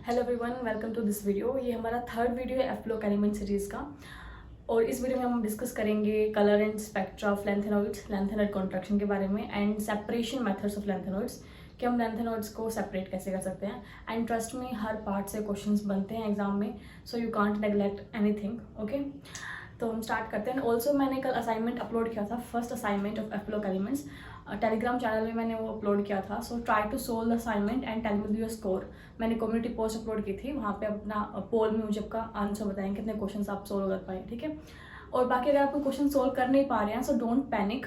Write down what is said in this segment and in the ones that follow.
Hello everyone, welcome to this video. ये हमारा third video है एफ्लोक एलिमेंट सीरीज़ का। और इस वीडियो में हम डिस्कस करेंगे colour and spectra of lanthanoids, lanthanoid contraction के बारे में and separation methods of lanthanoids, कि हम लेंथेनॉइड्स को सेपरेट कैसे कर सकते हैं। एंड ट्रस्ट में हर पार्ट से क्वेश्चंस बनते हैं एग्जाम में, so you can't neglect anything. Okay, तो हम स्टार्ट करते हैं। ऑल्सो मैंने कल असाइनमेंट अपलोड किया था, first assignment of f block elements, Telegram channel में मैंने वो अपलोड किया था। So try to solve the assignment and tell me your score. मैंने कम्युनिटी पोस्ट अपलोड की थी, वहाँ पे अपना पोल में मुझे आपका आंसर बताएंगे कितने क्वेश्चन आप सोल्व कर पाए, ठीक है। और बाकी अगर आप कोई क्वेश्चन सोल्व कर नहीं पा रहे हैं, सो डोंट पैनिक।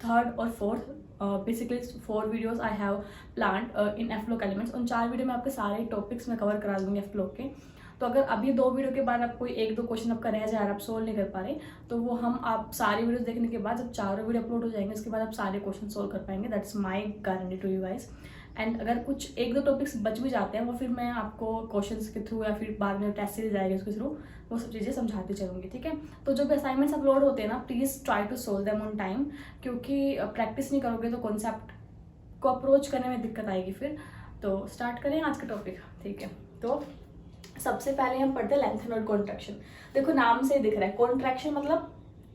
थर्ड और fourth, basically 4 videos I have planned in f block elements. उन 4 वीडियो में आपके सारे टॉपिक्स में कवर करा दूंगी एफ्लोक के। तो अगर अभी 2 वीडियो के बाद आप कोई 1-2 क्वेश्चन आपका रह जाए और आप सोल्व नहीं कर पा रहे, तो वो हम आप सारी वीडियोस देखने के बाद, जब 4 वीडियो अपलोड हो जाएंगे, उसके बाद आप सारे क्वेश्चन सोल्व कर पाएंगे। That's my guarantee to you guys. And अगर कुछ 1-2 टॉपिक्स बच भी जाते हैं, वो फिर मैं आपको क्वेश्चंस के थ्रू या फिर बाद में टेस्ट सीरीज आएगी उसके थ्रू वो सब चीज़ें समझाती चलूँगी, ठीक है। तो जो भी असाइनमेंट्स अपलोड होते हैं ना, please try to solve them on time, क्योंकि प्रैक्टिस नहीं करोगे तो कॉन्सेप्ट को अप्रोच करने में दिक्कत आएगी फिर। तो स्टार्ट करें आज का टॉपिक, ठीक है। तो सबसे पहले हम पढ़ते हैं लेंथेनॉइड कॉन्ट्रैक्शन। देखो नाम से ही दिख रहा है, कॉन्ट्रैक्शन मतलब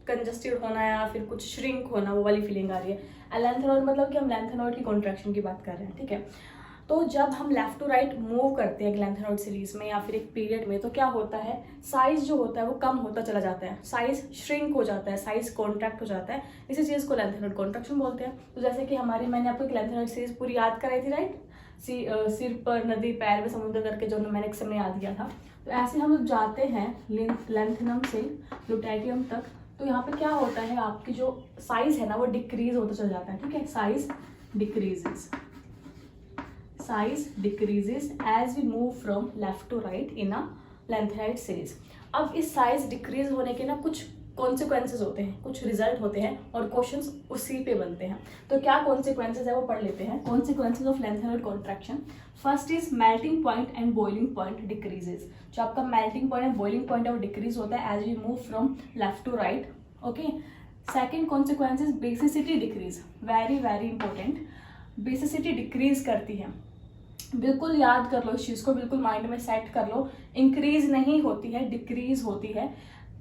कंजस्टेड होना या फिर कुछ श्रिंक होना, वो वाली फीलिंग आ रही है। लेंथेनॉइड मतलब कि हम लेंथेनॉइड की कॉन्ट्रैक्शन की बात कर रहे हैं, ठीक है। तो जब हम लेफ्ट टू राइट मूव करते हैं लेंथेनॉइड सीरीज में या फिर एक पीरियड में, तो क्या होता है, साइज जो होता है वो कम होता चला जाता है, साइज श्रिंक हो जाता है, साइज कॉन्ट्रैक्ट हो जाता है। इसी चीज़ को लेंथेनॉइड कॉन्ट्रैक्शन बोलते हैं। तो जैसे कि मैंने आपको एक लेंथेनॉइड सीरीज पूरी याद कराई थी, राइट। सिर पर नदी, पैर में समुद्र करके, जो मैंने एक समय याद किया था। तो ऐसे हम जाते हैं लेंथेनम से लुटेटियम तक, तो यहाँ पे क्या होता है, आपकी जो साइज है ना वो डिक्रीज होता चला जाता है, ठीक है। Size decreases as we move from left to right in a lanthanide series. अब इस साइज डिक्रीज होने के ना कुछ कॉन्सिक्वेंसेज होते हैं, कुछ रिजल्ट होते हैं और क्वेश्चंस उसी पे बनते हैं। तो क्या कॉन्सिक्वेंसेज है वो पढ़ लेते हैं। Consequences of lanthanoid contraction, first is melting point and boiling point decreases. जो आपका melting point and boiling point है वो डिक्रीज होता है as we move from left to right, okay. Second consequence is basicity decrease, very very important. Basicity decrease करती है, बिल्कुल याद कर लो इस चीज़ को, बिल्कुल माइंड में सेट कर लो। इंक्रीज नहीं होती है, डिक्रीज होती है।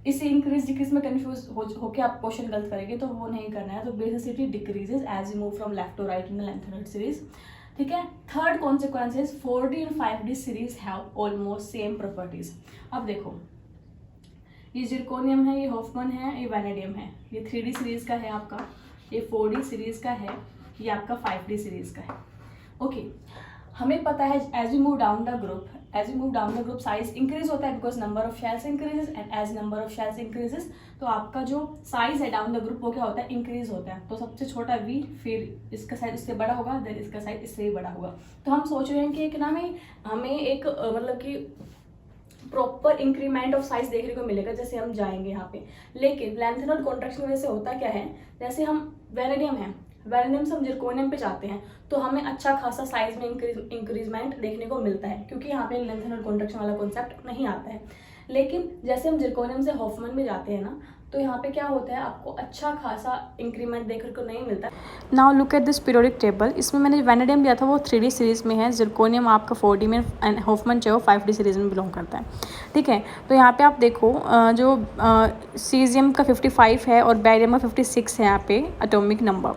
इसे इंक्रीज डिक्रीज में कंफ्यूज होके आप क्वेश्चन गलत करेंगे, तो वो नहीं करना है। तो basicity decreases as you move from left to right in lanthanoid series, ठीक है। Third consequence is 4D and 5D series have almost same properties. अब देखो, ये जिरकोनियम है, ये हॉफमन है, ये वैनेडियम है। ये 3D सीरीज का है आपका, ये 4D सीरीज का है, ये आपका 5D सीरीज का है, ओके। हमें पता है as you move down the group size increase होता है, because number of shells increases and as number of shells increases, तो आपका जो साइज है डाउन द ग्रुप वो क्या होता है, इंक्रीज होता है। तो सबसे छोटा v, फिर इसका साइज इससे बड़ा होगा, देन इसका साइज इससे भी बड़ा होगा। तो हम सोच रहे हैं कि एक ना हमें एक मतलब कि प्रॉपर इंक्रीमेंट ऑफ साइज देखने को मिलेगा जैसे हम जाएंगे यहाँ पे। लेकिन लेंथेनॉइड कॉन्ट्रैक्शन की वजह से होता क्या है, जैसे हम वैनेडियम से हम जिरकोनियम पे जाते हैं, तो हमें अच्छा खासा साइज में इंक्रीजमेंट देखने को मिलता है, क्योंकि यहाँ पे लेंथेनॉइड कॉन्ट्रैक्शन वाला कॉन्सेप्ट नहीं आता है। लेकिन जैसे हम जिरकोनियम से हॉफमन में जाते हैं ना, तो यहाँ पे क्या होता है, आपको अच्छा खासा इंक्रीमेंट देखने को नहीं मिलता। Now look at this periodic table. इसमें मैंने वैनेडियम दिया था वो 3D सीरीज में है, जिरकोनियम आपका 4D में एंड हॉफमन जो है 5D सीरीज में बिलोंग करता है, ठीक है। तो यहाँ पे आप देखो जो सीजियम का 55 है और बैरियम का 56 है यहाँ पे एटॉमिक नंबर।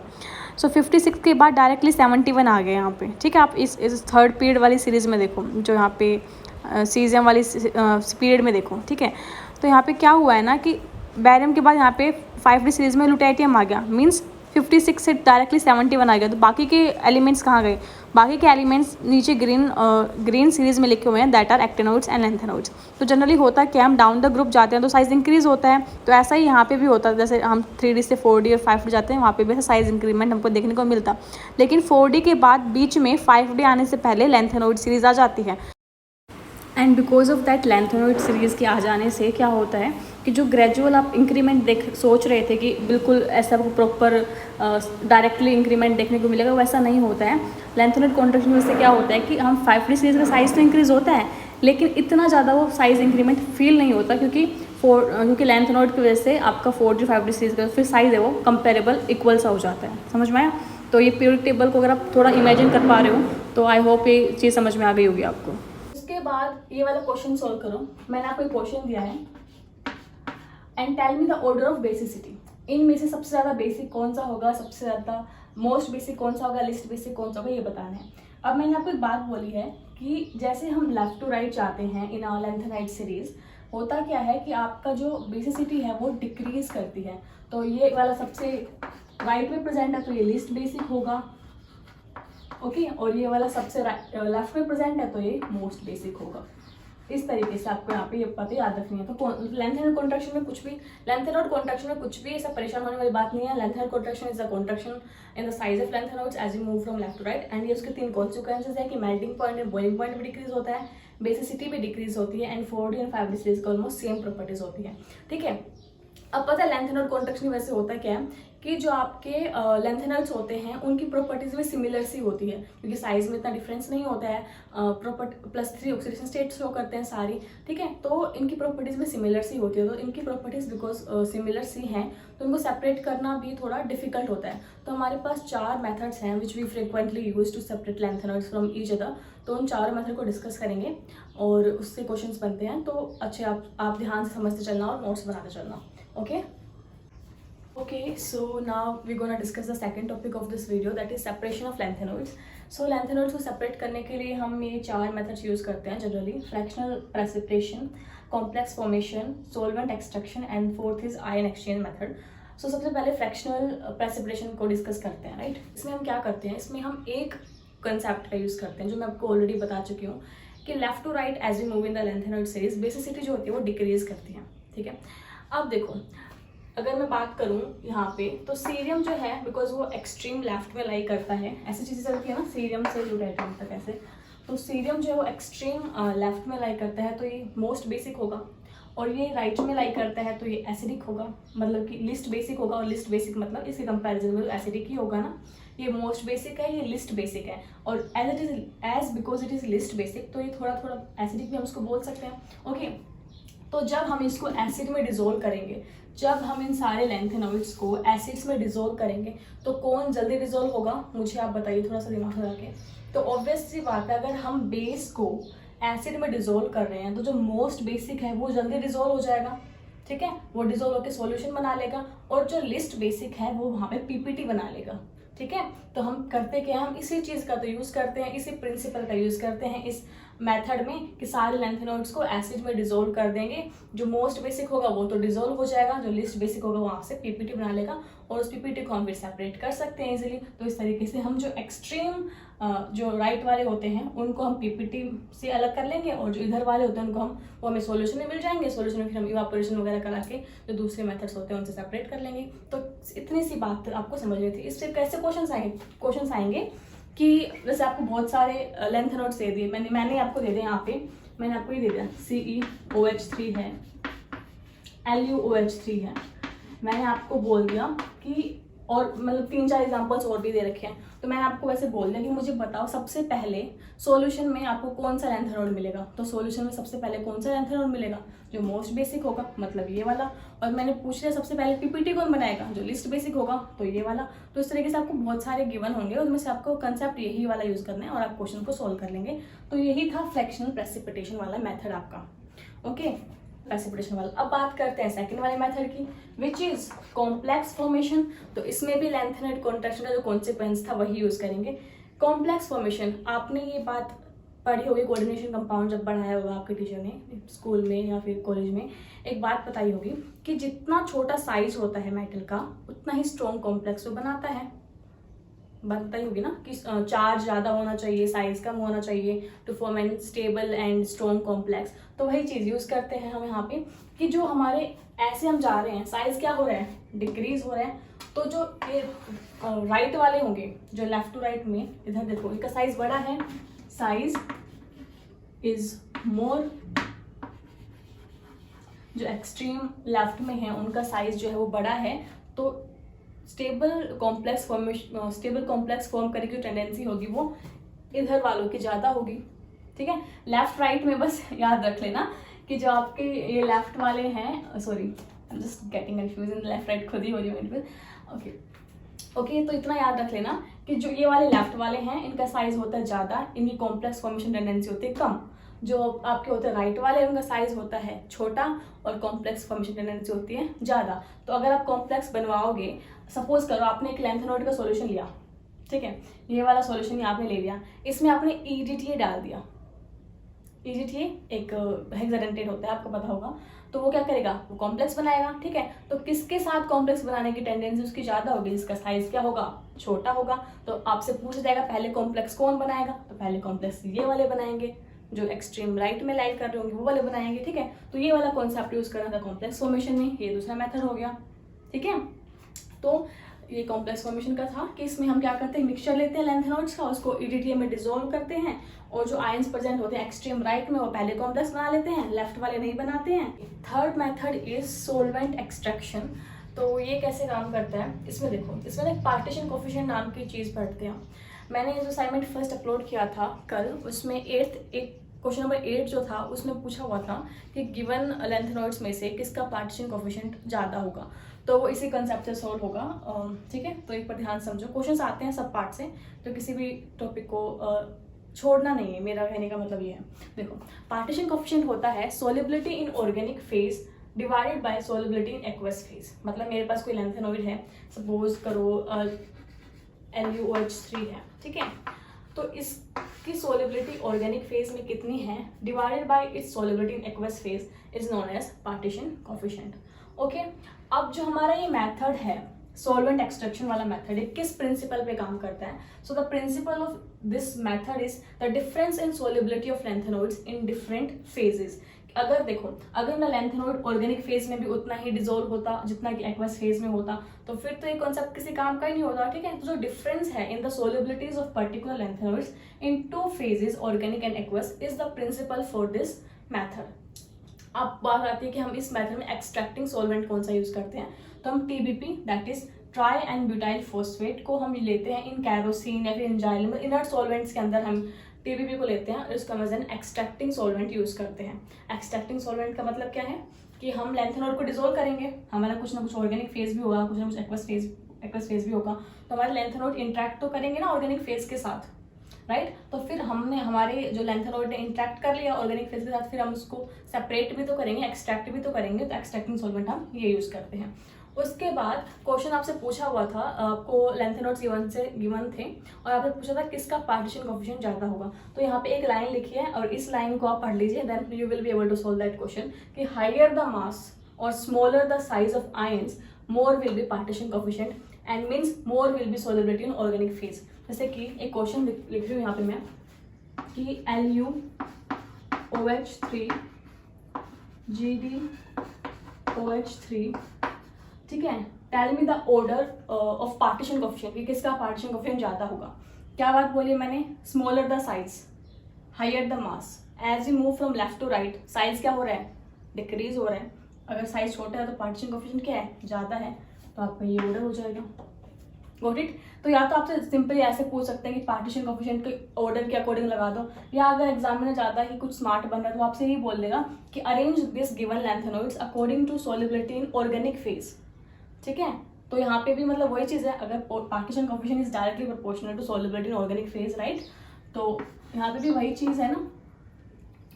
सो 56 के बाद डायरेक्टली 71 आ गए यहाँ पे, ठीक है। आप इस थर्ड पीरियड वाली सीरीज़ में देखो, जो यहाँ पे सीजियम वाली पीरियड में देखो, ठीक है। तो यहाँ पे क्या हुआ है ना कि बैरियम के बाद यहाँ पे 5D सीरीज में लुटेटियम आ गया, मीन्स 56 से डायरेक्टली 71 आ गया। तो बाकी के एलिमेंट्स कहाँ गए, बाकी के एलिमेंट्स नीचे ग्रीन सीरीज में लिखे हुए हैं, दैट आर एक्टेनोइड्स एंड लेंथेनोइड्स। तो जनरली होता है कि हम डाउन द ग्रुप जाते हैं तो साइज इंक्रीज होता है, तो ऐसा ही यहाँ पे भी होता है। जैसे हम 3D से 4D और 5D जाते हैं, वहाँ पे भी ऐसा साइज इंक्रीमेंट हमको देखने को मिलता। लेकिन 4D के बाद बीच में 5D आने से पहले लेंथेनोइड सीरीज आ जाती है। And because of that lanthanoid series के आ जाने से क्या होता है कि जो ग्रेजुअल आप इंक्रीमेंट सोच रहे थे कि बिल्कुल ऐसा प्रॉपर डायरेक्टली इंक्रीमेंट देखने को मिलेगा, वैसा नहीं होता है। लेंथेनॉइड कॉन्ट्रैक्शन में से क्या होता है कि हम 5D सीरीज़ का साइज़ तो इंक्रीज़ होता है, लेकिन इतना ज़्यादा वो साइज़ इंक्रीमेंट फील नहीं होता, क्योंकि लेंथेनॉइड की वजह से आपका 4D 5D सीरीज़ का फिर साइज़ है वो कंपेरेबल इक्वल सा हो जाता है। समझ में आया। तो ये पीरियोडिक टेबल को अगर आप थोड़ा इमेजिन कर पा रहे हो तो आई होप ये चीज़ समझ में आ गई होगी आपको। उसके उसके बाद ये वाला क्वेश्चन सोल्व करो। मैंने आपको एक क्वेश्चन दिया है, and tell me the order of basicity. इनमें से सबसे ज़्यादा बेसिक कौन सा होगा, सबसे ज़्यादा मोस्ट बेसिक कौन सा होगा, लिस्ट बेसिक कौन सा होगा, ये बताना है। अब मैंने आपको एक बात बोली है कि जैसे हम लेफ्ट टू राइट जाते हैं इन आवर लेंथेनाइड सीरीज, होता क्या है कि आपका जो बेसिसिटी है वो डिक्रीज करती है। तो ये वाला सबसे राइट में प्रेजेंट है तो ये लिस्ट बेसिक होगा, ओके, और ये वाला सबसे लेफ्ट में प्रेजेंट है तो ये मोस्ट बेसिक होगा। इस तरीके से आपको यहाँ पे ये बातें याद रखनी है। तो लेंथेनॉइड कॉन्ट्रैक्शन में कुछ भी, लेंथेनॉइड कॉन्ट्रैक्शन में कुछ भी ऐसा परेशान होने वाली बात नहीं है। Lanthanoid contraction is the contraction in the size of lanthanoids as you move from left to right, and ये उसके 3 कॉन्सिक्वेंसेज है कि melting point and boiling point भी डिक्रीज होता है, बेसिसिटी भी डिक्रीज होती है, and 4D and 5D series का ऑलमोस्ट सेम प्रॉपर्टीज होती है। ठीक है, अब पता है लेंथेनॉइड कॉन्ट्रैक्शन वैसे होता क्या है कि जो आपके लेंथेनॉइड्स होते हैं उनकी प्रॉपर्टीज में सिमिलर सी होती है, क्योंकि साइज में इतना डिफरेंस नहीं होता है। +3 ऑक्सीडेशन स्टेट शो करते हैं सारी, ठीक है, तो इनकी प्रॉपर्टीज में सिमिलर सी होती है। तो इनकी प्रॉपर्टीज बिकॉज सिमिलर सी हैं तो इनको सेपरेट करना भी थोड़ा डिफिकल्ट होता है। तो हमारे पास 4 मेथड्स हैं which we frequently use to separate lanthanoids from each other. तो उन 4 मेथड को डिस्कस करेंगे और उससे क्वेश्चंस बनते हैं। तो अच्छे आप ध्यान से समझते चलना और नोट्स बनाते चलना। Okay, so now we're gonna discuss the second topic of this video, that is separation of lanthanoids. So lanthanoids को separate करने के लिए हम ये 4 methods use करते हैं generally: fractional precipitation, complex formation, solvent extraction, and 4th is ion exchange method. So सबसे पहले fractional precipitation को discuss करते हैं, right? इसमें हम क्या करते हैं, इसमें हम एक concept का use करते हैं जो मैं आपको already बता चुकी हूँ कि left to right as we move in the lanthanoid series, basicity जो होती है वो decrease करती है। ठीक है, अब देखो अगर मैं बात करूं यहाँ पे तो सीरियम जो है बिकॉज वो एक्सट्रीम लेफ्ट में लाई करता है, ऐसी चीज़ें चलती है ना, सीरियम से यूरेनियम तक ऐसे, तो सीरियम जो है वो एक्सट्रीम लेफ्ट में लाई करता है तो ये मोस्ट बेसिक होगा, और ये राइट में लाई करता है तो ये एसिडिक होगा, मतलब कि लिस्ट बेसिक होगा। और लिस्ट बेसिक मतलब इसके कंपैरिजन में एसिडिक ही होगा ना, ये मोस्ट बेसिक है, ये लिस्ट बेसिक है, और as because it is least basic तो ये थोड़ा थोड़ा एसिडिक भी हम उसको बोल सकते हैं। ओके, तो जब हम इसको एसिड में डिजोल्व करेंगे, जब हम इन सारे लेंथेनॉइड्स को एसिड्स में डिजोल्व करेंगे तो कौन जल्दी डिजोल्व होगा, मुझे आप बताइए थोड़ा सा दिमाग लगा के। तो ऑब्वियस सी बात है, अगर हम बेस को एसिड में डिजोल्व कर रहे हैं तो जो मोस्ट बेसिक है वो जल्दी डिजोल्व हो जाएगा। ठीक है, वो डिजोल्व होकर सॉल्यूशन बना लेगा, और जो लिस्ट बेसिक है वो वहाँ पे पीपीटी बना लेगा। ठीक है, तो हम करते क्या, हम इसी चीज़ का तो यूज़ करते हैं, इसी प्रिंसिपल का यूज़ करते हैं इस मेथड में कि सारे लेंथेनॉइड्स को एसिड में डिजोल्व कर देंगे। जो मोस्ट बेसिक होगा वो तो डिजोल्व हो जाएगा, जो लिस्ट बेसिक होगा वहाँ से पीपीटी बना लेगा, और उस पीपीटी को हम फिर सेपरेट कर सकते हैं इजीली। तो इस तरीके से हम जो एक्सट्रीम जो राइट वाले होते हैं उनको हम पीपीटी से अलग कर लेंगे, और जो इधर वाले होते हैं उनको वो हमें सॉल्यूशन में मिल जाएंगे, सॉल्यूशन में फिर हम इवापोरेशन वगैरह करा के जो दूसरे मेथड्स होते हैं उनसे सेपरेट कर लेंगे। तो इतनी सी बात आपको समझनी थी। इससे कैसे क्वेश्चन आएंगे कि वैसे आपको बहुत सारे लेंथेनॉइड्स दे दिए, मैंने आपको दे दिया, यहाँ पे मैंने आपको ये दे दिया CeOH3 है, LuOH3 है, मैंने आपको बोल दिया कि, और मतलब 3-4 एग्जांपल्स और भी दे रखे हैं। तो मैंने आपको वैसे बोल दिया कि मुझे बताओ सबसे पहले सॉल्यूशन में आपको कौन सा लेंथेनॉइड मिलेगा। तो सॉल्यूशन में सबसे पहले कौन सा लेंथेनॉइड मिलेगा, जो मोस्ट बेसिक होगा, मतलब ये वाला। और मैंने पूछ लिया सबसे पहले पीपीटी कौन बनाएगा, जो लिस्ट बेसिक होगा, तो ये वाला। तो इस तरीके से आपको बहुत सारे गिवन होंगे, उसमें से आपको कंसेप्ट यही वाला यूज करना है और आप क्वेश्चन को सोल्व कर लेंगे। तो यही था फ्रैक्शनल प्रेसिपिटेशन वाला मेथड आपका। ओके, प्रेसिपिटेशन वाला। अब बात करते हैं सेकंड वाले मेथड की, विच इज कॉम्प्लेक्स फॉर्मेशन। तो इसमें भी लेंथेनॉइड कॉन्ट्रैक्शन का जो कॉन्सिक्वेंस था वही यूज करेंगे। कॉम्प्लेक्स फॉर्मेशन, आपने ये बात पढ़ी होगी, कोऑर्डिनेशन कंपाउंड जब पढ़ाया होगा आपके टीचर ने स्कूल में या फिर कॉलेज में, एक बात बताई होगी कि जितना छोटा साइज होता है मेटल का उतना ही स्ट्रॉन्ग कॉम्प्लेक्स वो बनाता है। बात बताई होगी ना कि चार्ज ज़्यादा होना चाहिए, साइज कम होना चाहिए to form an stable and strong complex. तो वही चीज़ यूज़ करते हैं हम यहाँ पे कि जो हमारे ऐसे हम जा रहे हैं, साइज क्या हो रहा है, डिक्रीज हो रहा है। तो जो ये राइट वाले होंगे, जो लेफ्ट टू राइट में, इधर देखो इनका साइज बड़ा है, साइज इज मोर। जो एक्सट्रीम लेफ्ट में है उनका साइज जो है वो बड़ा है, तो स्टेबल कॉम्प्लेक्स फॉर्म करने की टेंडेंसी होगी वो इधर वालों की ज़्यादा होगी। ठीक है, लेफ्ट राइट में बस याद रख लेना कि जो आपके ये लेफ्ट वाले हैं, sorry I am just getting confuse in left right, खुद ही हो रही है। ओके, तो इतना याद रख लेना कि जो ये वाले लेफ्ट वाले हैं इनका साइज होता है ज़्यादा, इनकी कॉम्प्लेक्स फॉर्मेशन टेंडेंसी होती है कम। जो आपके होते हैं राइट वाले, उनका साइज होता है छोटा और कॉम्प्लेक्स फॉर्मेशन टेंडेंसी होती है ज़्यादा। तो अगर आप कॉम्प्लेक्स बनवाओगे, सपोज करो आपने एक लेंथेनॉइड का सॉल्यूशन लिया, ठीक है, ये वाला सॉल्यूशन ही आपने ले लिया, इसमें आपने EDTA डाल दिया। EDTA एक हेक्साडेंटेट होता है, आपको पता होगा। तो वो क्या करेगा, वो कॉम्प्लेक्स बनाएगा, ठीक है। तो किसके साथ कॉम्प्लेक्स बनाने की टेंडेंसी उसकी ज़्यादा होगी, जिसका साइज क्या होगा, छोटा होगा। तो आपसे पूछा जाएगा पहले कॉम्प्लेक्स कौन बनाएगा, तो पहले कॉम्प्लेक्स ये वाले बनाएंगे, जो एक्सट्रीम राइट में लाइक कर रहे होंगे वो वाले बनाएंगे, ठीक है। तो ये वाला कॉन्सेप्ट यूज करना था कॉम्प्लेक्स फॉर्मेशन में, ये दूसरा मेथड हो गया, ठीक है। तो ये कॉम्प्लेक्स फॉर्मेशन का था कि इसमें हम क्या करते हैं, मिक्सचर लेते हैं लेंथेनॉइड्स का, उसको EDTA में डिसॉल्व करते हैं, और जो आयंस प्रेजेंट होते हैं एक्सट्रीम राइट में वो पहले कॉम्प्लेक्स बना लेते हैं, लेफ्ट वाले नहीं बनाते हैं। Third method is solvent extraction. तो ये कैसे काम करता है, इसमें देखो, इसमें एक पार्टीशन कोफिशिएंट नाम की चीज़ पढ़ते हैं। मैंने जो असाइनमेंट फर्स्ट अपलोड किया था कल, उसमें एक क्वेश्चन नंबर 8 जो था उसमें पूछा हुआ था कि गिवन लेंथेनॉइड्स में से किसका पार्टीशन कोफिशिएंट ज़्यादा होगा। तो वो इसी कंसेप्ट से सॉल्व होगा, ठीक है। तो एक पर ध्यान समझो, क्वेश्चंस आते हैं सब पार्ट से, तो किसी भी टॉपिक को छोड़ना नहीं है, मेरा कहने का मतलब ये है। देखो, पार्टीशन कोफिशिएंट होता है solubility in organic phase divided by solubility in aqueous phase. मतलब मेरे पास कोई लेंथेनॉइड है, सपोज करो LuOH3 है, ठीक है। तो इसकी सोलिबिलिटी ऑर्गेनिक फेज में कितनी है divided by its solubility in aqueous phase is known as partition coefficient. Okay, अब जो हमारा ये मेथड है सॉल्वेंट एक्सट्रैक्शन वाला मेथड है, किस प्रिंसिपल पे काम करता है। So the principle of this method is the difference in solubility of lanthanoids in different phases. अगर देखो, अगर ना लेंथेनॉइड ऑर्गेनिक फेज में भी उतना ही डिसॉल्व होता जितना कि एक्वस फेज में होता, तो फिर तो ये कॉन्सेप्ट किसी काम का ही नहीं होता, ठीक है। तो जो डिफरेंस है in the solubilities of particular lanthanoids in 2 phases organic and aqueous is the principle for this method. अब बात आती है कि हम इस मेथड में एक्सट्रैक्टिंग सॉल्वेंट कौन सा यूज करते हैं। तो हम TBP that is try and butyl phosphate को हम लेते हैं इन कैरोसिन या फिर इन जाइलम इनर्ट सॉल्वेंट्स के अंदर हम TBP को लेते हैं और इसका मजन एक्सट्रैक्टिंग सॉल्वेंट यूज करते हैं। एक्सट्रैक्टिंग सॉल्वेंट का मतलब क्या है कि हम लेंथेनॉइड को डिसॉल्व करेंगे, हमारा कुछ ना कुछ ऑर्गेनिक फेज भी होगा, कुछ ना कुछ एक्वस फेज भी होगा, तो हमारे लेंथेनॉइड इंट्रैक्ट तो करेंगे ना ऑर्गेनिक फेज के साथ, राइट। तो फिर हमने हमारे जो लेंथेनॉइड ने इंट्रैक्ट कर लिया ऑर्गेनिक फेज के साथ, फिर हम उसको सेपरेट भी तो करेंगे, एक्सट्रैक्ट भी तो करेंगे, तो एक्सट्रैक्टिंग सॉल्वेंट हम ये यूज करते हैं। उसके बाद क्वेश्चन आपसे पूछा हुआ था, आपको लेंथेनॉइड्स गिवन थे और आपने पूछा था किसका पार्टीशन कोफिशिएंट ज्यादा होगा। तो यहाँ पे एक लाइन लिखी है और इस लाइन को आप पढ़ लीजिए, then you will be able to solve that question कि हायर द मास और smaller the size of ions more will be partition coefficient and means more will be solubility in organic phase. जैसे कि एक question लिख रही हूँ यहाँ पे मैं कि LuOH3 GdOH3, ठीक है, tell me the order of partition coefficient कि किसका पार्टीशन कोफिशिएंट ज़्यादा होगा। क्या बात बोली मैंने, smaller the size higher the mass, as you move from left to right size क्या हो रहा है, डिक्रीज हो रहा है। अगर साइज छोटा है तो पार्टीशन कोफिशिएंट क्या है, ज़्यादा है, तो आपका ये ऑर्डर हो जाएगा। Got it. तो या तो आपसे सिंपली ऐसे पूछ सकते हैं कि पार्टीशन कोफिशिएंट के ऑर्डर के अकॉर्डिंग लगा दो, या अगर एग्जामिनर ज़्यादा ही कुछ स्मार्ट बन रहा है तो आपसे यही बोल देगा कि arrange this given lanthanoids according to solubility in organic phase, ठीक है। तो यहाँ पे भी मतलब वही चीज़ है, अगर partition coefficient is directly proportional to solubility in organic phase, right, तो यहाँ पे भी वही चीज़ है ना।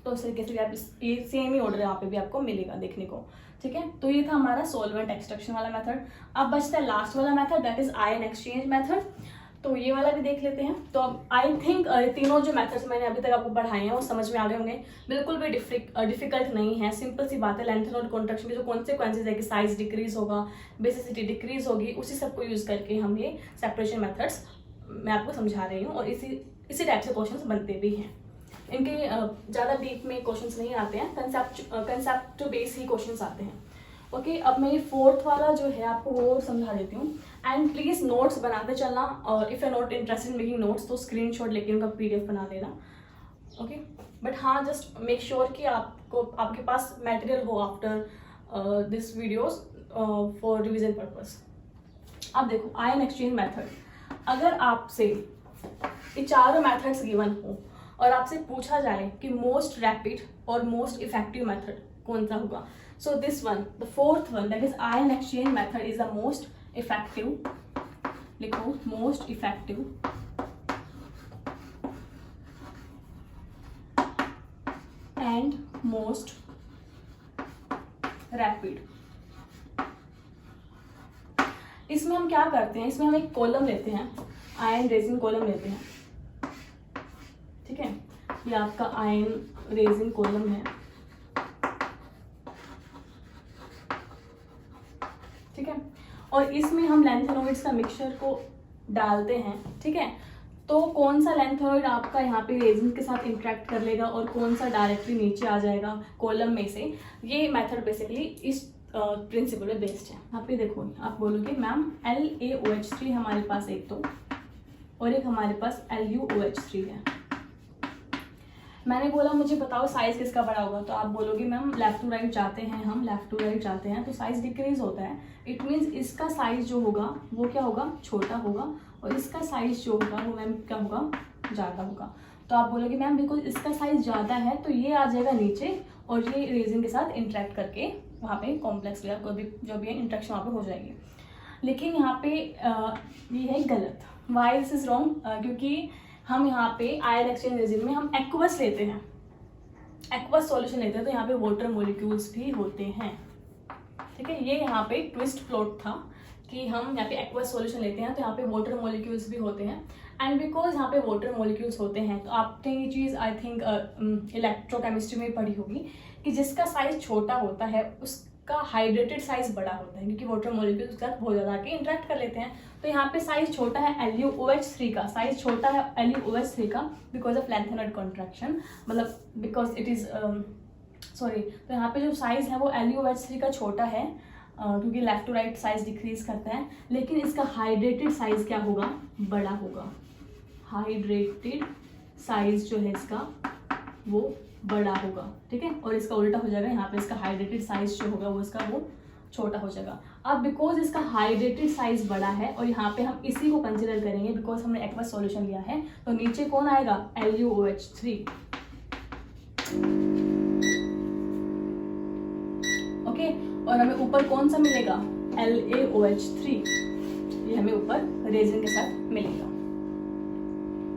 तो इस तरीके से आप ये सेम ही ऑर्डर यहाँ पे भी आपको मिलेगा देखने को, ठीक है। तो ये था हमारा सॉल्वेंट एक्सट्रैक्शन वाला मेथड। अब बचता है लास्ट वाला method, that is ion exchange method. तो ये वाला भी देख लेते हैं। तो अब आई थिंक तीनों जो मेथड्स मैंने अभी तक आपको पढ़ाए हैं वो समझ में आ गए होंगे, बिल्कुल भी डिफिकल्ट नहीं है, सिंपल सी बात है। लेंथेनॉइड कॉन्ट्रैक्शन के जो कॉन्सिक्वेंसेज है कि साइज डिक्रीज होगा, बेसिसिटी डिक्रीज होगी, उसी सबको यूज करके हम ये सेपरेशन मेथड्स मैं आपको समझा रही हूँ और इसी टाइप से क्वेश्चन बनते भी हैं। इनके ज़्यादा डीप में क्वेश्चंस नहीं आते हैं, कंसेप्ट टू बेस ही क्वेश्चंस आते हैं। ओके, अब मैं ये 4th वाला जो है आपको वो समझा देती हूँ। एंड प्लीज़ नोट्स बनाते चलना, और if you not interested in making notes तो स्क्रीनशॉट लेके उनका PDF बना देना। ओके, बट हाँ, जस्ट मेक श्योर कि आपके पास मटेरियल हो after this videos for revision purpose. अब देखो, आयन एक्सचेंज मेथड, अगर आपसे ये चारों मेथड्स गिवन हो और आपसे पूछा जाए कि मोस्ट रैपिड और मोस्ट इफेक्टिव मेथड कौन सा होगा, so this one, the 4th one, that is ion exchange method is the most effective. लिखो most effective and most rapid. इसमें हम क्या करते हैं, इसमें हम एक कॉलम लेते हैं, आयन रेजिंग कॉलम लेते हैं, ठीक है, ये आपका आयन रेजिंग कॉलम है, ठीक है, और इसमें हम लैंथेनोइड्स का मिक्सचर को डालते हैं, ठीक है। तो कौन सा लैंथेनोइड आपका यहाँ पे रेजिन के साथ इंटरेक्ट कर लेगा और कौन सा डायरेक्टली नीचे आ जाएगा कॉलम में से, ये मेथड बेसिकली इस प्रिंसिपल पे बेस्ड है। यहाँ पे देखो, आप बोलोगे मैम LaOH3 हमारे पास एक तो, और एक हमारे पास LuOH3 है। मैंने बोला मुझे बताओ साइज किसका बड़ा होगा, तो आप बोलोगे मैम लेफ्ट टू राइट जाते हैं, हम लेफ्ट टू राइट जाते हैं तो साइज डिक्रीज होता है। इट मीन्स इसका साइज जो होगा वो क्या होगा, छोटा होगा, और इसका साइज जो होगा वो मैम क्या होगा, ज़्यादा होगा। तो आप बोलोगे मैम बिकॉज इसका साइज ज़्यादा है तो ये आ जाएगा नीचे और ये रेजिन के साथ इंटरेक्ट करके वहाँ पे कॉम्प्लेक्स लेयर कोई भी जो भी है इंटरेक्शन वहाँ पे हो जाएगी। लेकिन यहाँ पे ये है गलत। वाई दिस इज रॉन्ग, क्योंकि हम यहाँ पे आयन एक्सचेंज रेजिन में हम एक्वस लेते हैं, एक्वस सॉल्यूशन लेते हैं, तो यहाँ पे वाटर मॉलिक्यूल्स भी होते हैं, ठीक है। ये यहाँ पे ट्विस्ट प्लॉट था कि हम यहाँ पे एक्वस सॉल्यूशन लेते हैं तो यहाँ पे वाटर मॉलिक्यूल्स भी होते हैं। एंड बिकॉज यहाँ पे वाटर मॉलिक्यूल्स होते हैं तो आपने ये चीज़ आई थिंक इलेक्ट्रोकेमिस्ट्री में पढ़ी होगी कि जिसका साइज छोटा होता है उसका हाइड्रेटेड साइज बड़ा होता है, क्योंकि वाटर मॉलिक्यूल्स के साथ बहुत ज़्यादा आके इंटरेक्ट कर लेते हैं। तो यहाँ पे साइज छोटा है LuOH3 का, साइज छोटा है LuOH3 का बिकॉज ऑफ लैंथेनॉइड कॉन्ट्रैक्शन, मतलब बिकॉज इट इज़ सॉरी, तो यहाँ पे जो साइज है वो LuOH3 का छोटा है क्योंकि left to right size decrease करता है, लेकिन इसका हाइड्रेटेड साइज क्या होगा, बड़ा होगा। हाइड्रेटेड साइज जो है इसका वो बड़ा होगा, ठीक है, और इसका उल्टा हो जाएगा, यहाँ पे इसका हाइड्रेटेड साइज जो होगा वो इसका वो छोटा हो जाएगा। अब बिकॉज इसका हाइड्रेटेड साइज बड़ा है और यहाँ पे हम इसी को कंसिडर करेंगे बिकॉज हमने एक्वस सॉल्यूशन लिया है, तो नीचे कौन आएगा, LuOH3, ओके, और हमें ऊपर कौन सा मिलेगा, LaOH3, ये हमें ऊपर रेजिन के साथ मिलेगा।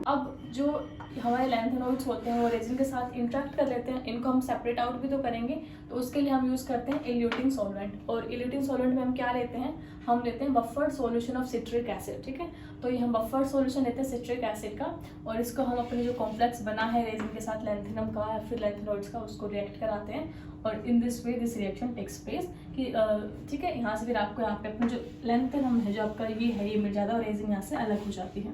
अब जो हमारे लैंथेनोइड्स होते हैं वो रेजिन के साथ इंटरेक्ट कर लेते हैं, इनको हम सेपरेट आउट भी तो करेंगे, तो उसके लिए हम यूज़ करते हैं इल्यूटिंग सॉल्वेंट। और इल्यूटिंग सॉल्वेंट में हम क्या लेते हैं, हम लेते हैं buffered solution of citric acid, ठीक है। तो ये हम बफर्ड सॉल्यूशन लेते हैं सिट्रिक एसिड का, और इसको हम अपने जो कॉम्प्लेक्स बना है रेजिन के साथ लैंथेनम का या फिर लैंथेनोइड्स का उसको रिएक्ट कराते हैं, और in this way this reaction takes place कि ठीक है, यहाँ से फिर आपको यहाँ पे अपना जो लैंथेनम है जो आपका ये है ये मिल जाता है और रेजिन यहाँ से अलग हो जाती है।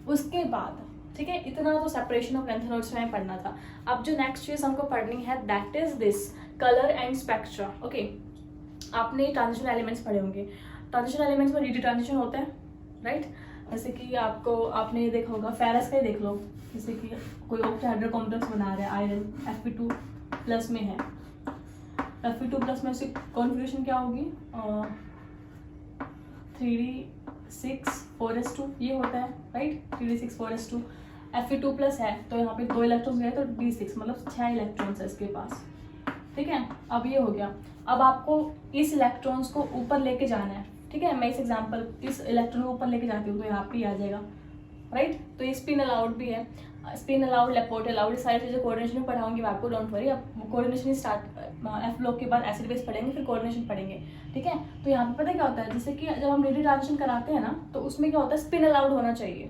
उसके बाद ठीक है, इतना तो सेपरेशन ऑफ लैंथेनोइड्स में पढ़ना था। अब जो नेक्स्ट चीज हमको पढ़नी है that is this colour and spectra. Okay, आपने ट्रांजिशन एलिमेंट्स पढ़े होंगे, ट्रांजिशन एलिमेंट्स में डी ट्रांजिशन होता है, राइट। जैसे कि आपने ये देखा होगा, फेरस का ही देख लो, जैसे कि कोई ऑक्टाहेड्रल कॉम्प्लेक्स बना रहा है, आयरन Fe2+ में है, Fe2+ में उसकी कॉन्फिगरेशन क्या होगी, 3d6 4s2 ये होता है, राइट, 3d6 4s2। Fe2+ है तो यहाँ पे 2 इलेक्ट्रॉन्स गए तो d6 मतलब 6 इलेक्ट्रॉन्स है इसके पास, ठीक है। अब ये हो गया, अब आपको इस इलेक्ट्रॉन्स को ऊपर लेके जाना है, ठीक है। मैं इस एग्जांपल इस इलेक्ट्रॉन को ऊपर लेके जाती हूँ तो यहाँ पे आ जाएगा, राइट। तो ये स्पिन अलाउड भी है, स्पिन अलाउड, लेपोर्ट अलाउड, सारी चीज़ें कोऑर्डिनेशन में पढ़ाऊंगी मैं आपको, डोंट वरी। अब कोऑर्डिनेशन स्टार्ट F ब्लॉक के बाद एसिड बेस पढ़ेंगे, फिर कोऑर्डिनेशन पढ़ेंगे, ठीक है। तो यहाँ पे पता क्या होता है, जैसे कि जब हम डी ट्रांजिशन कराते हैं ना तो उसमें क्या होता है, स्पिन अलाउड होना चाहिए,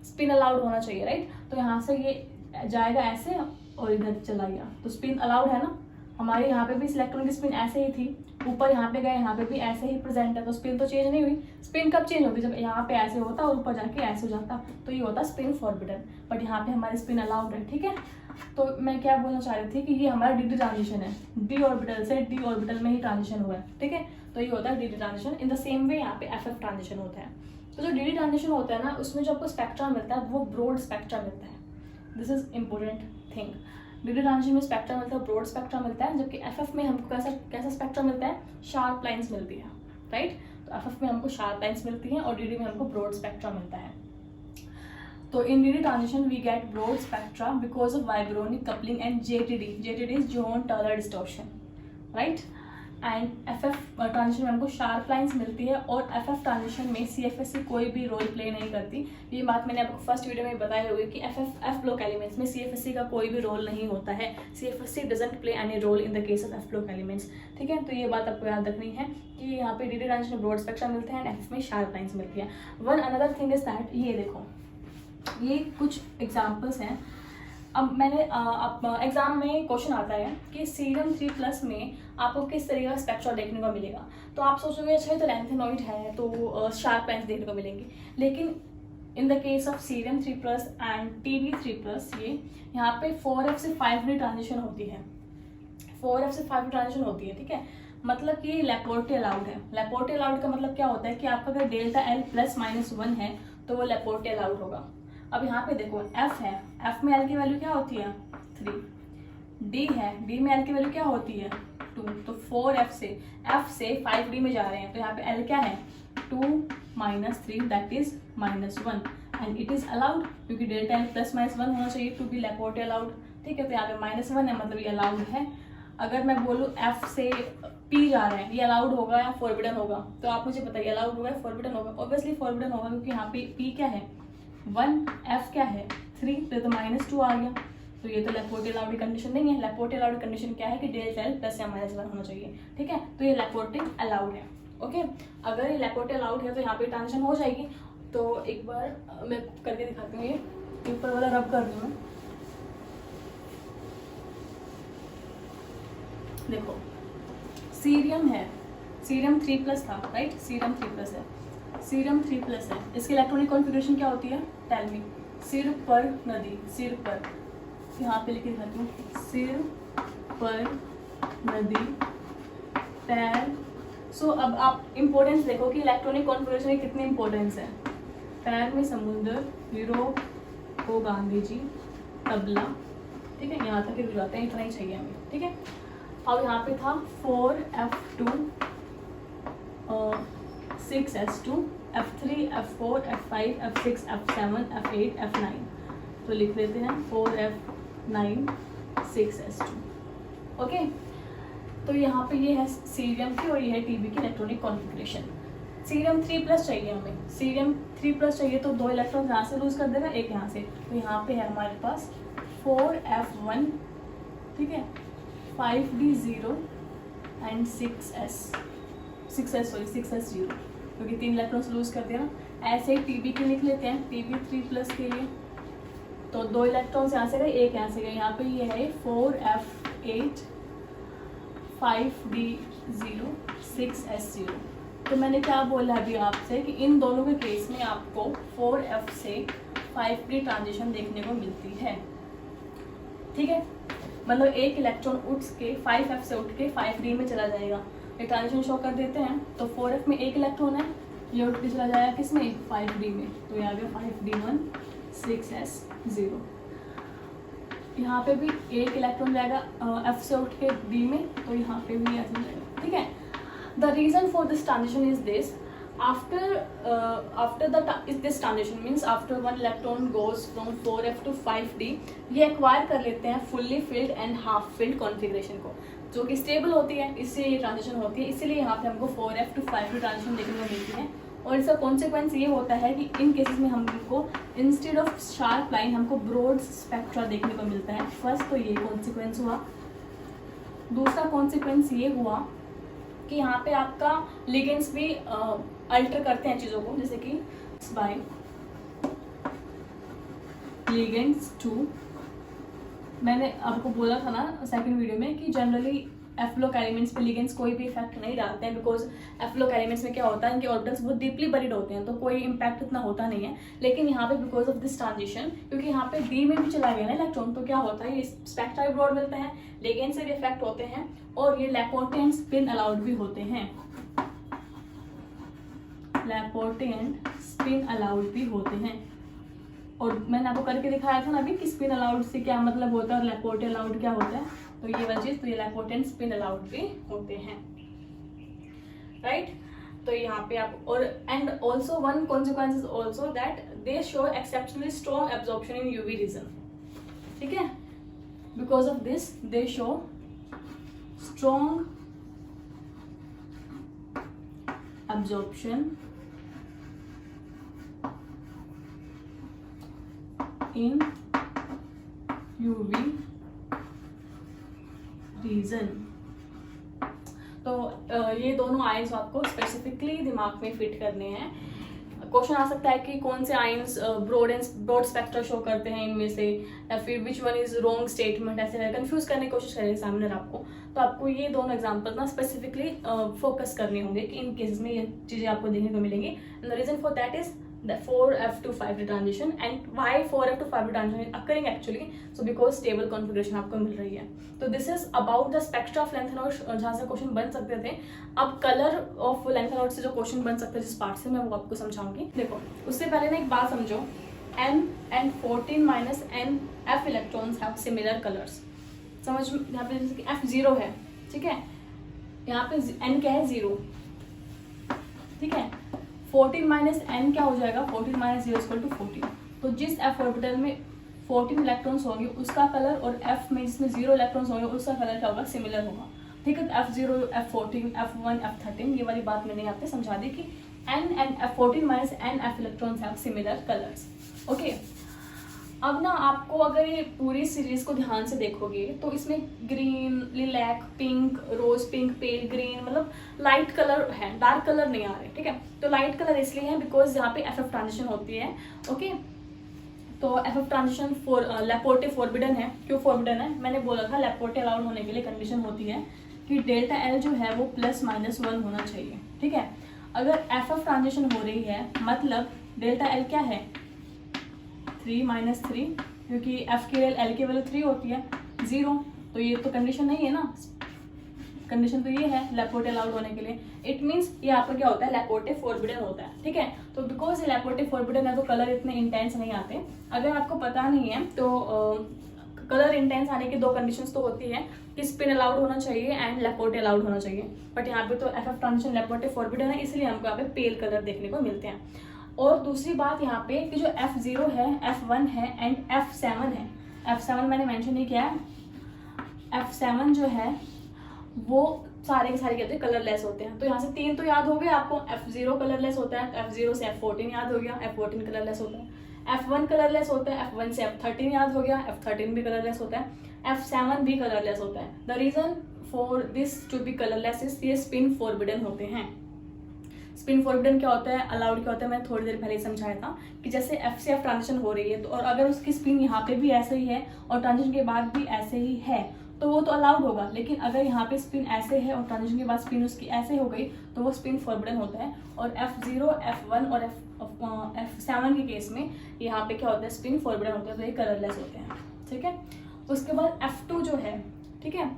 स्पिन अलाउड होना चाहिए, राइट। तो यहाँ से ये जाएगा ऐसे और इधर चला गया तो स्पिन अलाउड है ना। हमारे यहाँ पे भी इलेक्ट्रॉन की स्पिन ऐसे ही थी, ऊपर यहाँ पे गए, यहाँ पे भी ऐसे ही प्रेजेंट है, तो स्पिन तो चेंज नहीं हुई। स्पिन कब चेंज होती है, जब यहाँ पे ऐसे होता और ऊपर जाके ऐसे हो जाता, तो ये होता स्पिन फॉरबिडन, बट यहाँ पे हमारी स्पिन अलाउड है, ठीक है। तो मैं क्या बोलना चाह रही थी कि ये हमारा डी ट्रांजिशन है, डी ऑर्बिटल से डी ऑर्बिटल में ही ट्रांजिशन हुआ है, ठीक है। तो ये होता है D transition. In the same way यहाँ पे FF ट्रांजिशन होता है। तो जो डी ट्रांजिशन होता है ना उसमें जो आपको स्पेक्ट्रा मिलता है वो ब्रॉड स्पेक्ट्रा मिलता है। This is important thing, D transition में स्पेक्ट्रा मिलता है, ब्रॉड स्पेक्ट्रा मिलता है, जबकि FF में हमको कैसा स्पेक्ट्रा मिलता है, शार्प लाइन्स मिलती है, राइट। तो FF में हमको शार्प लाइन्स मिलती हैं और DD में हमको ब्रॉड स्पेक्ट्रा मिलता है। तो in DD transition we get broad spectra because of vibronic coupling and JTD। JTD is Jahn Teller distortion, right. And FF transition में हमको शार्प लाइंस मिलती है, और FF ट्रांजिशन में CFSE कोई भी रोल प्ले नहीं करती। ये बात मैंने आपको फर्स्ट वीडियो में बताई होगी कि F ब्लॉक एलिमेंट्स में CFSE का कोई भी रोल नहीं होता है। CFSE doesn't play any role in the case of F block elements. ठीक है, तो ये बात आपको याद रखनी है कि यहाँ पे DD ट्रांजिशन में ब्रॉड स्पेक्ट्रम मिलते हैं एंड FF में शार्प लाइंस मिलती है। One another thing is that, ये देखो, ये कुछ एग्जाम्पल्स हैं। अब मैंने एग्जाम में क्वेश्चन आता है कि सीरम 3+ में आपको किस तरीके का स्पेक्ट्रा देखने को मिलेगा। तो आप सोचोगे अच्छा तो लैंथेनॉइड है तो शार्प लाइंस देखने को मिलेंगी, लेकिन इन the case of serum 3+ and TB3+, ये यहाँ पे 4F से 5D ट्रांजिशन होती है। 4F से 5D ट्रांजिशन होती है, ठीक है, मतलब कि लैपोर्टे अलाउड है। लैपोर्टे अलाउड का मतलब क्या होता है कि आपका अगर डेल्टा L +-1 है तो वो लैपोर्टे अलाउड होगा। अब यहाँ पे देखो F है, F में L की वैल्यू क्या होती है 3, D है, D में L की वैल्यू क्या होती है 2, तो 4F से F से 5D में जा रहे हैं तो यहाँ पे L क्या है 2 - 3 that is -1 and it is allowed, क्योंकि डेल्टा L +-1 होना चाहिए टू बी लैपोर्टे अलाउड। ठीक है, तो यहाँ पे -1 है मतलब ये अलाउड है। अगर मैं बोलूँ F से P जा रहे हैं, ये अलाउड होगा या फॉरबिडन होगा, तो आप मुझे बताइए अलाउड होगा या फॉरबिडन होगा। ऑब्वियसली फॉरबिडन होगा, क्योंकि यहाँ पे P क्या है 1, F क्या है 3, तो -2 आ गया, तो ये तो लैपोर्टे अलाउड कंडीशन नहीं है। लैपोर्टे अलाउड कंडीशन क्या है कि डेल्टा L + या -1 होना चाहिए। ठीक है, तो ये लैपोर्टे अलाउड है। ओके, अगर ये लैपोर्टे अलाउड है तो यहाँ पे ट्रांजिशन हो जाएगी। तो एक बार मैं करके दिखाती हूँ, ये ऊपर वाला रब कर दूँ मैं। देखो सीरियम है, सीरियम 3+ था, राइट, सीरियम 3+ है, सीरियम 3+ है। इसकी इलेक्ट्रॉनिक कॉन्फ़िगरेशन क्या होती है टेल मी। सिर पर नदी, सिर पर, यहाँ पे लिख दिखाती हूँ, सिर पर नदी पैर। सो अब आप इम्पोर्टेंस देखो कि इलेक्ट्रॉनिक कॉन्फ़िगरेशन में कितनी इम्पोर्टेंस है। पैर में समुद्र, यूरोप को गांधी जी, तबला। ठीक है, यहाँ तक जाते हैं, इतना ही चाहिए हमें। ठीक है, अब यहाँ पे था 4F2 6S2 F3 F4 F5 F6 F7 F8 F9, तो लिख लेते हैं 4F9 6S2। ओके, तो यहाँ पे ये है सीरियम की और ये है TB की इलेक्ट्रॉनिक कॉन्फ़िगरेशन। सीरियम 3+ चाहिए हमें, सीरियम 3+ चाहिए तो 2 इलेक्ट्रॉन यहाँ से लूज कर देगा, एक यहाँ से, तो यहाँ पे है हमारे पास 4F1, ठीक है, 5D0 एंड 6S0, क्योंकि 3 इलेक्ट्रॉन्स लूज कर दिया ना। ऐसे ही TB के लिख लेते हैं, TB3+ के लिए तो 2 इलेक्ट्रॉन्स यहाँ से गए, एक यहाँ से गए, यहाँ पे ये है 4F8 5D0 6S0। तो मैंने क्या बोला अभी आपसे कि इन दोनों के केस में आपको 4F से 5D ट्रांजिशन देखने को मिलती है। ठीक है, मतलब एक इलेक्ट्रॉन उठ के 5F से उठ के 5D में चला जाएगा। ये ट्रांजिशन शो कर देते हैं, तो 4F में एक इलेक्ट्रॉन है, ये उठ के चला जाएगा किसमें 5D में, तो ये आ गया 5D1 6S0। यहाँ पे भी एक इलेक्ट्रॉन जाएगा F से उठ के D में, तो यहाँ पे भी ऐसा जाएगा। ठीक है, the reason for this transition is this, after this transition means after one electron goes from 4F to 5D, ये एक्वायर कर लेते हैं fully filled and half filled configuration को, जो कि स्टेबल होती है, इससे ये ट्रांजिशन होती है। इसीलिए यहाँ पे हमको 4F to 5D ट्रांजिशन देखने को मिलती है। और इसका कॉन्सिक्वेंस ये होता है कि इन केसेस में हमको इंस्टेड ऑफ शार्प लाइन हमको ब्रॉड स्पेक्ट्रा देखने को मिलता है। फर्स्ट तो ये कॉन्सिक्वेंस हुआ। दूसरा कॉन्सिक्वेंस ये हुआ कि यहाँ पे आपका लिगेंड्स भी अल्टर करते हैं चीज़ों को, जैसे कि बाय लिगेंड्स टू, मैंने आपको बोला था ना सेकंड वीडियो में कि जनरली एफ ब्लॉक एलिमेंट्स पे लिगेंड्स कोई भी इफेक्ट नहीं डालते हैं, बिकॉज एफ ब्लॉक एलिमेंट्स में क्या होता है, इनके ऑर्बिटल्स बहुत डीपली बरीड होते हैं, तो कोई इम्पैक्ट इतना होता नहीं है। लेकिन यहाँ पे बिकॉज ऑफ दिस ट्रांजिशन, क्योंकि यहाँ पे डी में भी चला गया ना इलेक्ट्रॉन, तो क्या होता है, ये स्पेक्ट्रा ब्रॉड मिलता है, लिगेंड से भी इफेक्ट होते हैं, और ये लैपोर्टे एंड स्पिन अलाउड भी होते हैं, लैपोर्टे एंड स्पिन अलाउड भी होते हैं। और मैंने आपको करके दिखाया था ना अभी कि स्पिन अलाउड से क्या मतलब होता है और लैपोर्टे अलाउड क्या होता है, तो ये वाली चीज, तो ये लैपोर्टे एंड स्पिन अलाउड भी होते हैं, राइट। तो यहाँ पे आप, और and also one consequence is also that they show exceptionally strong absorption in UV region, ठीक है, because of this they show strong absorption in UV region। तो ये दोनों आयंस आपको स्पेसिफिकली दिमाग में फिट करने हैं। क्वेश्चन आ सकता है कि कौन से आयंस ब्रॉड स्पेक्ट्रा शो करते हैं इनमें से, या फिर which one is wrong statement, ऐसे कंफ्यूज करने की कोशिश करेंगे एग्जामिनर आपको। तो आपको ये दोनों एग्जांपल ना स्पेसिफिकली फोकस करने होंगे कि इन केसेस में ये चीज़ें आपको देखने को मिलेंगी। And the reason for that is the 4f to 5d transition, and why 4f to 5d transition is occurring actually, so because stable configuration आपको मिल रही है। तो this is about the spectra of length nodes, जहाँ से question बन सकते थे। अब कलर ऑफ लेंथ नोड से जो क्वेश्चन बन सकते हैं जिस पार्ट से, मैं वो आपको समझाऊंगी। देखो उससे पहले ना एक बात समझो, n and 14 minus n f electrons have similar colors। समझ में यहाँ पे जैसे कि f 0 है, ठीक है, यहाँ पे n क्या है 0, ठीक है। 14 माइनस एन क्या हो जाएगा, 14 माइनस 0 इक्वल टू 14। तो जिस एफ ऑर्बिटल में 14 इलेक्ट्रॉन्स होंगे उसका कलर, और एफ में जिसमें 0 इलेक्ट्रॉन्स होंगे उसका कलर क्या होगा, सिमिलर होगा, ठीक है। F0, F14, F1, F13 ये वाली बात मैंने यहाँ पे समझा दी कि N and F14 minus N F electrons have similar colours, okay. अब ना आपको अगर ये पूरी सीरीज को ध्यान से देखोगे तो इसमें green, lilac, pink, rose pink, pale green, मतलब लाइट कलर है, डार्क कलर नहीं आ रहे, ठीक है। तो लाइट कलर इसलिए है बिकॉज यहाँ पे एफ ट्रांजिशन होती है, ओके। तो एफ ट्रांजिशन लैपोर्टे फॉरबिडन है। क्यों फॉरबिडन है, मैंने बोला था लैपोर्टे अलाउड होने के लिए कंडीशन होती है कि डेल्टा एल जो है वो +-1 होना चाहिए, ठीक है। अगर एफ ट्रांजिशन हो रही है मतलब डेल्टा एल क्या है 3-3, क्योंकि एफ के एल की वैल्यू 3 होती है 0, तो ये तो कंडीशन नहीं है ना, कंडीशन तो ये है लैपोर्टे अलाउड होने के लिए। इट मीन्स ये आपका क्या होता है, लैपोर्टे फॉरबिडन होता है, ठीक है। तो बिकॉज ये लैपोर्टे फॉरबिडन है तो कलर इतने इंटेंस नहीं आते। अगर आपको पता नहीं है तो कलर इंटेंस आने की 2 कंडीशंस तो होती है कि स्पिन अलाउड होना चाहिए एंड लैपोर्टे अलाउड होना चाहिए, बट यहाँ पे तो एफ ट्रांजिशन लैपोर्टे फॉरबिडन है, इसलिए हमको यहाँ पे पेल कलर देखने को मिलते हैं। और दूसरी बात यहाँ पे कि जो F0 है, F1 है एंड F7 है, F7 मैंने मेंशन नहीं किया है, F7 जो है वो सारे के सारे कहते हैं कलरलेस होते हैं। तो यहाँ से 3 तो याद हो गए आपको, F0 कलरलेस होता है, F0 से F14 याद हो गया, F14 कलरलेस होता है, F1 कलरलेस होता है, F1 से F13 याद हो गया, F13 भी कलरलेस होता है, F7 भी कलरलेस होता है। The reason for this to be colourless is ये स्पिन फॉरबिडन होते हैं। स्पिन फॉरबिडन क्या होता है, अलाउड क्या होता है, मैंने थोड़ी देर पहले समझाया था कि जैसे एफ से एफ ट्रांजिशन हो रही है तो, और अगर उसकी स्पिन यहाँ पे भी ऐसे ही है और ट्रांजिशन के बाद भी ऐसे ही है तो वो तो अलाउड होगा। लेकिन अगर यहाँ पे स्पिन ऐसे है और ट्रांजिशन के बाद स्पिन उसकी ऐसे हो गई तो वो स्पिन फॉरबिडन होता है। और F0, F1 और F7 के केस में यहाँ पे क्या होता है, स्पिन फॉरबिडन होता है, तो ये कलरलेस होते हैं, ठीक है। उसके बाद F2 जो है, ठीक है,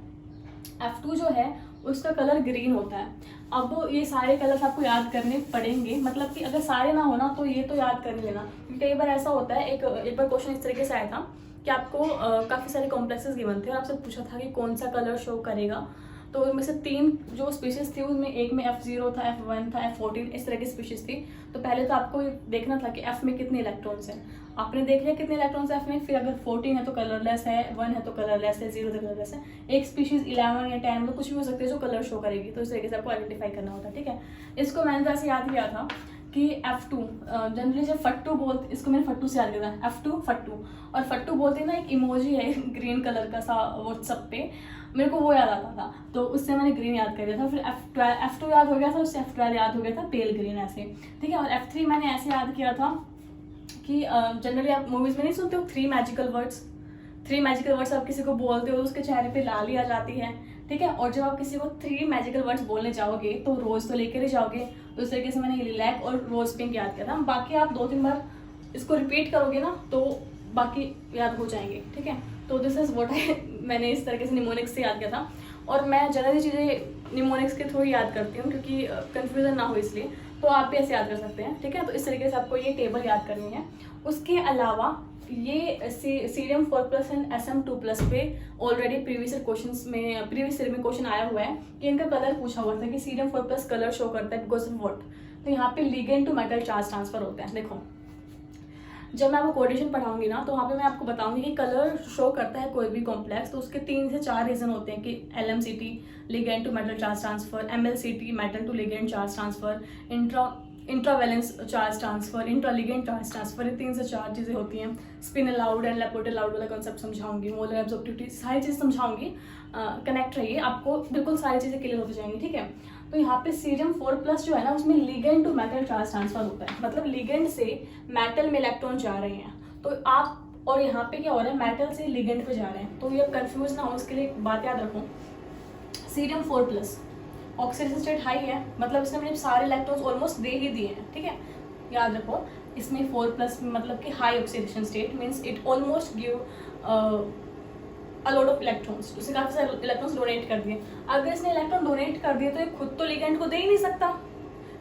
F2 जो है उसका कलर ग्रीन होता है। अब ये सारे कलर्स आपको याद करने पड़ेंगे, मतलब कि अगर सारे ना हो ना तो ये तो याद कर लेना, क्योंकि कई बार ऐसा होता है। एक बार क्वेश्चन इस तरीके से आया था कि आपको काफ़ी सारे कॉम्प्लेक्सेस गिवन थे और आपसे पूछा था कि कौन सा कलर शो करेगा। तो उनमें से 3 जो स्पीशीज थी उनमें एक में F0 था, F1 था, F14 इस तरह की स्पीशीज थी। तो पहले तो आपको देखना था कि F में कितने इलेक्ट्रॉन्स हैं। आपने देख लिया कितने इलेक्ट्रॉन्स F में, फिर अगर 14 है तो कलरलेस है, 1 है तो कलरलेस है, 0 तो कलरलेस है। एक स्पीशीज 11 या 10 मतलब कुछ भी हो सकते हैं जो कलर शो करेगी, तो इस तरीके से आपको आइडेंटिफाई करना होता है, ठीक है। इसको मैंने तो ऐसे याद किया था कि F2 जनरली जब फट्टू बोलते, इसको मैंने फट्टू से याद किया था, F2 फट्टू। और फट्टू बोलते हैं ना, एक इमोजी है ग्रीन कलर का सा व्हाट्सएप पे, मेरे को वो याद आता था तो उससे मैंने ग्रीन याद कर दिया था। फिर F2 याद हो गया था, उससे F12 याद हो गया था, पेल ग्रीन ऐसे, ठीक है। और F3 मैंने ऐसे याद किया था कि जनरली आप मूवीज़ में नहीं सुनते हो 3 मैजिकल वर्ड्स, 3 मैजिकल वर्ड्स आप किसी को बोलते हो तो उसके चेहरे पे लाली आ जाती है, ठीक है। और जब आप किसी को 3 मैजिकल वर्ड्स बोलने जाओगे तो रोज तो लेकर ही जाओगे, तो इस तरीके से मैंने लिलैक और रोज पिंक याद किया था। बाकी आप 2-3 बार इसको रिपीट करोगे ना तो बाकी याद हो जाएंगे, ठीक है। तो दिस इज व्हाट मैंने इस तरीके से निमोनिक्स से याद किया था। और मैं जनरली चीज़ें निमोनिक्स के थ्रू याद करती हूँ क्योंकि कन्फ्यूजन ना हो इसलिए, तो आप भी ऐसे याद कर सकते हैं, ठीक है। तो इस तरीके से आपको ये टेबल याद करनी है। उसके अलावा ये सीरियम 4+ एंड SM2+ पे ऑलरेडी प्रीवियस ईयर में क्वेश्चन आया हुआ है कि इनका कलर पूछा हुआ था कि सीरियम 4+ कलर शो करता है बिकॉज ऑफ व्हाट। तो यहाँ पे ligand to metal charge transfer होता है। देखो जब मैं आपको कोऑर्डिनेशन पढ़ाऊंगी ना तो वहाँ पे मैं आपको बताऊंगी कि कलर शो करता है कोई भी कॉम्प्लेक्स, तो उसके 3 से 4 रीजन होते हैं कि LMCT ligand to metal charge transfer, MLCT metal to ligand charge transfer, intravalence charge transfer, intraligand charge transfer, ये 3 से 4 चीज़ें होती हैं। Spin allowed and Laporte allowed वाला कॉन्सेप्ट समझाऊंगी, मोलर एब्जॉर्प्टिविटी, सारी चीज़ समझाऊंगी। कनेक्ट रहिए, आपको बिल्कुल सारी चीज़ें क्लियर होती जाएंगी, ठीक है। तो यहाँ पे सीरियम 4+ जो है ना, उसमें ligand to metal charge transfer होता है, मतलब लिगेंड से मेटल में इलेक्ट्रॉन जा रहे हैं, तो आप, और यहाँ पे क्या हो रहा है, मेटल से लिगेंड पे जा रहे हैं। तो ये कंफ्यूज ना हो इसके लिए एक बात याद रखो, सीरियम 4+ ऑक्सीडेशन स्टेट हाई है, मतलब इसने मुझे सारे इलेक्ट्रॉन्स ऑलमोस्ट दे ही दिए हैं, ठीक है। याद रखो, इसमें 4+ मतलब कि high oxidation state means it almost give a lot of electrons, उसने काफी सारे इलेक्ट्रॉन्स डोनेट कर दिए। अगर इसने इलेक्ट्रॉन डोनेट कर दिए तो ये खुद तो लिगेंड को दे ही नहीं सकता,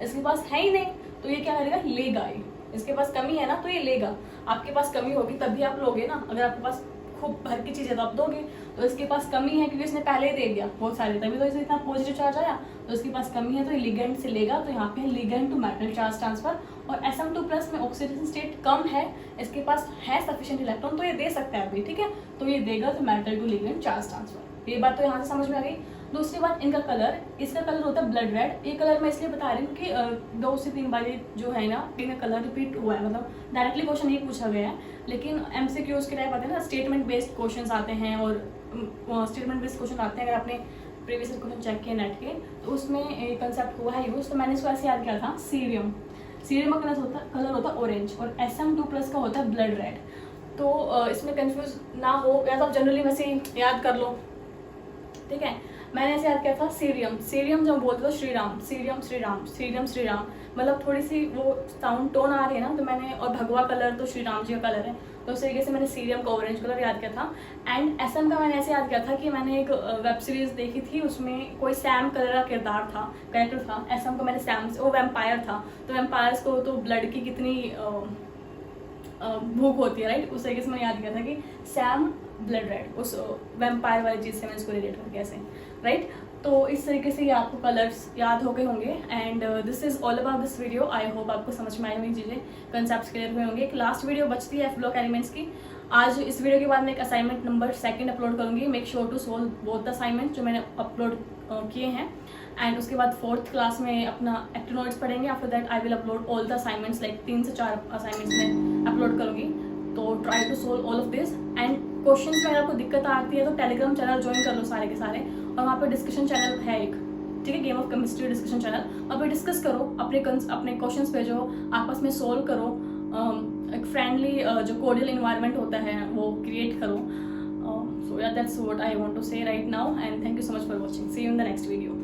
इसके पास है ही नहीं, तो ये क्या करेगा, लेगा ही। इसके पास कमी है ना तो ये लेगा, आपके पास कमी होगी तभी आप लोगे ना, अगर आपके पास खूब भर की चीज़ है तो आप दोगे, तो इसके पास कमी है क्योंकि इसने पहले ही दे दिया बहुत सारे, तभी तो इसे इतना पॉजिटिव चार्ज आया, तो इसके पास कमी है तो ये लिगेंड से लेगा, तो यहाँ पे है ligand to metal charge transfer. और Sm2+ में ऑक्सीडेशन स्टेट कम है, इसके पास है सफिशिएंट इलेक्ट्रॉन, तो ये दे सकता है अभी, ठीक है, तो ये देगा तो metal to ligand charge transfer. ये बात तो यहाँ से समझ में आ गई। दूसरी बात, इनका कलर, इसका कलर होता है ब्लड रेड। ये कलर मैं इसलिए बता रही हूँ कि 2 से 3 बार जो है ना, इनका कलर रिपीट हुआ है, मतलब डायरेक्टली क्वेश्चन नहीं पूछा गया है, लेकिन MCQs के टाइप आते हैं ना, स्टेटमेंट बेस्ड क्वेश्चन आते हैं, और स्टेटमेंट बेस्ड क्वेश्चन आते हैं, अगर आपने प्रीवियस क्वेश्चन चेक किए नेट के, तो उसमें एक कंसेप्ट हुआ है यूज, तो मैंने इसको ऐसे याद किया था, सीरियम का कलर होता है ऑरेंज, और Sm2+ का होता है ब्लड रेड। तो इसमें कंफ्यूज ना हो, या तो आप जनरली वैसे ही याद कर लो, ठीक है। मैंने ऐसे याद किया था, सीरियम जब बोलते तो श्रीराम, सीरियम, मतलब थोड़ी सी वो साउंड टोन आ रही है ना, तो मैंने, और भगवा कलर तो श्री राम जी का कलर है, तो उस तरीके से मैंने सीरियम का ऑरेंज कलर याद किया था। एंड SM का मैंने ऐसे याद किया था कि मैंने एक वेब सीरीज देखी थी, उसमें कोई सैम कलर का किरदार था, कैरेक्टर था, SM को मैंने सैम से, वो वैम्पायर था, तो वैम्पायर्स को तो ब्लड की कितनी भूख होती है, राइट, उस तरीके से मैंने याद किया था कि सैम ब्लड रेड, उस वैम्पायर वाली चीज़ से मैं इसको रिलेट करके ऐसे, राइट। तो इस तरीके से ये आपको कलर्स याद हो गए होंगे। And this is all about this video. I hope आपको समझ में आई हुई चीज़ें, कंसेप्ट्स क्लियर हुए होंगे। एक लास्ट वीडियो बचती है F-block एलिमेंट्स की। आज इस वीडियो के बाद मैं एक असाइनमेंट नंबर 2 अपलोड करूँगी। Make sure to solve both the assignment जो मैंने अपलोड किए हैं। एंड उसके बाद 4th क्लास में अपना एक्टिनोइड्स पढ़ेंगे। After that I will upload all the assignments, like 3 से 4 असाइनमेंट्स में अपलोड करूँगी। तो try to solve all of this. And questions में अगर आपको दिक्कत आती है तो टेलीग्राम चैनल ज्वाइन कर लो सारे के सारे, और वहाँ पे डिस्कशन चैनल है एक, ठीक है, game of chemistry discussion channel, वहाँ पे डिस्कस करो, अपने क्वेश्चंस भेजो, आपस में सोल्व करो, एक फ्रेंडली जो कोडियल इन्वायरमेंट होता है वो क्रिएट करो। So yeah that's what I want to say right now, and thank you so much for watching. See you in the next video.